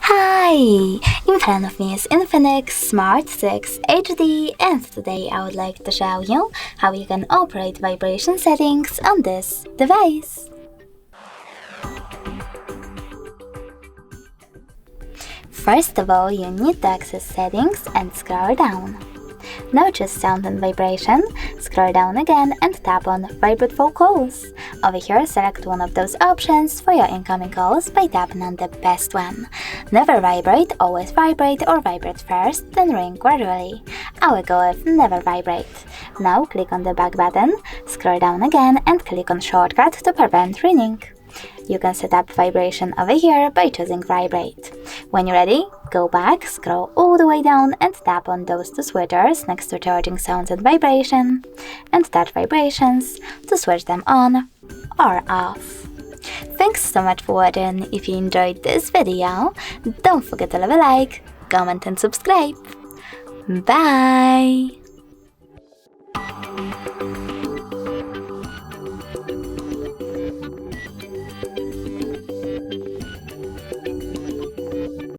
Hi! In front of me is INFINIX Smart 6 HD, and today I would like to show you how you can operate vibration settings on this device. First of all, you need to access settings and scroll down. Now choose sound and vibration, scroll down again and tap on vibrate for calls. Over here, select one of those options for your incoming calls by tapping on the best one. Never vibrate, always vibrate, or vibrate first, then ring gradually. I will go with never vibrate. Now click on the back button, scroll down again and click on shortcut to prevent ringing. You can set up vibration over here by choosing vibrate. When you're ready, go back, scroll all the way down and tap on those two switchers next to charging sounds and vibration, and touch vibrations to switch them on or off. Thanks so much for watching. If you enjoyed this video, don't forget to leave a like, comment and subscribe. Bye!